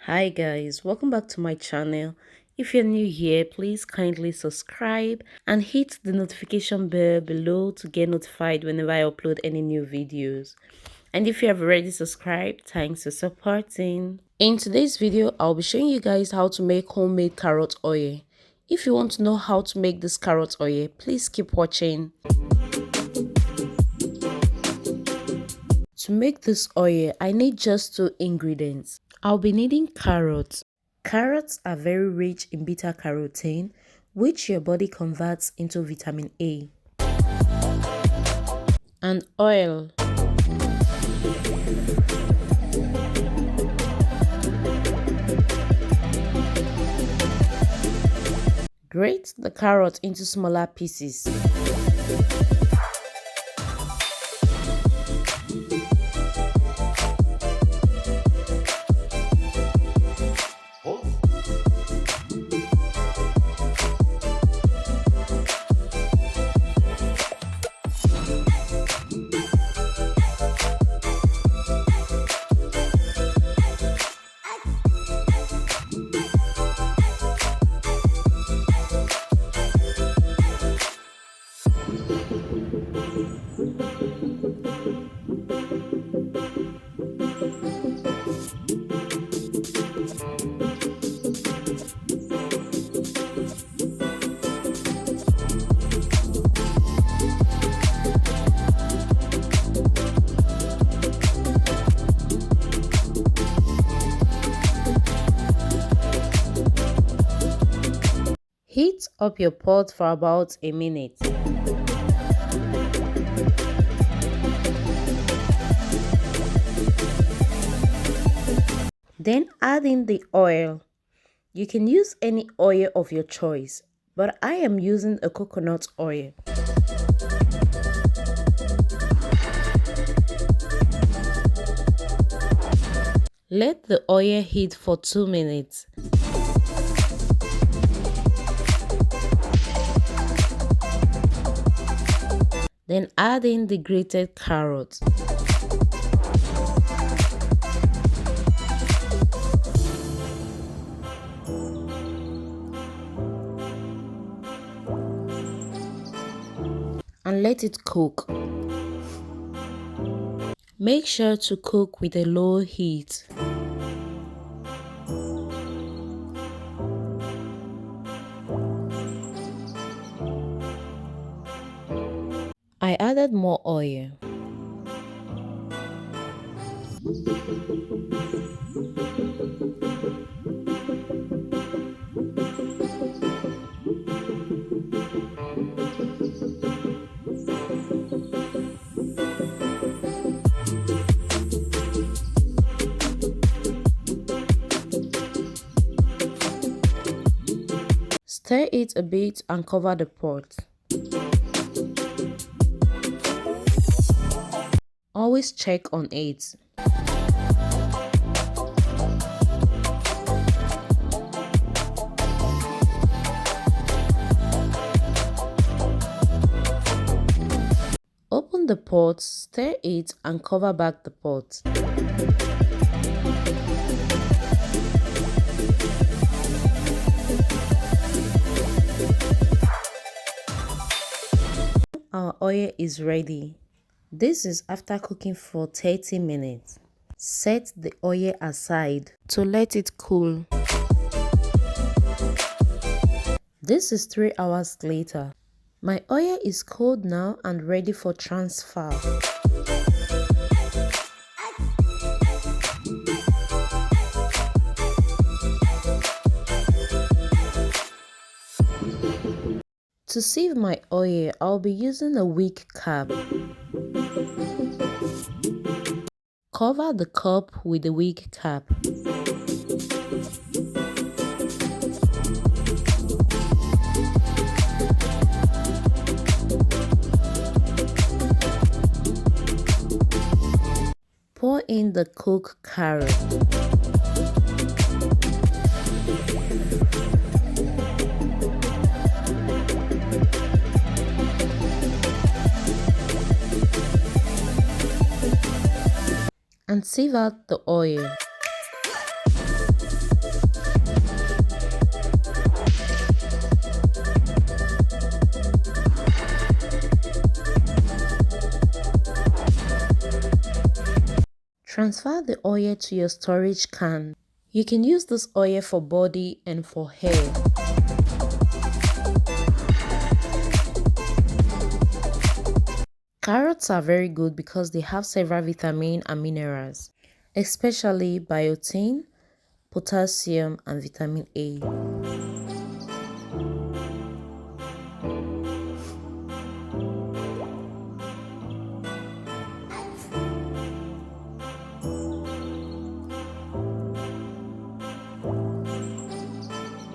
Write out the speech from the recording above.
Hi guys, welcome back to my channel. If you're new here, please kindly subscribe and hit the notification bell below to get notified whenever I upload any new videos. And if you have already subscribed, thanks for supporting. In today's video, I'll be showing you guys how to make homemade carrot oil. If you want to know how to make this carrot oil, please keep watching. To make this oil, I need just two ingredients. I'll be needing carrots. Carrots are very rich in beta carotene, which your body converts into vitamin A. And oil. Grate the carrot into smaller pieces. Heat up your pot for about a minute. Then add in the oil. You can use any oil of your choice, but I am using a coconut oil. Let the oil heat for 2 minutes. Then add in the grated carrot. And let it cook. Make sure to cook with a low heat. I added more oil. Stir it a bit and cover the pot. Always check on it. Open the pot, stir it and cover back the pot. Our oil is ready. This is after cooking for 30 minutes. Set the oil aside to let it cool. This is 3 hours later. My oil is cold now and ready for transfer. To sieve my oil, I'll be using a wick cap. Cover the cup with a wick cap. Pour in the cooked carrot. And sieve out the oil. Transfer the oil to your storage can. You can use this oil for body and for hair. Carrots are very good because they have several vitamins and minerals, especially biotin, potassium, and vitamin A.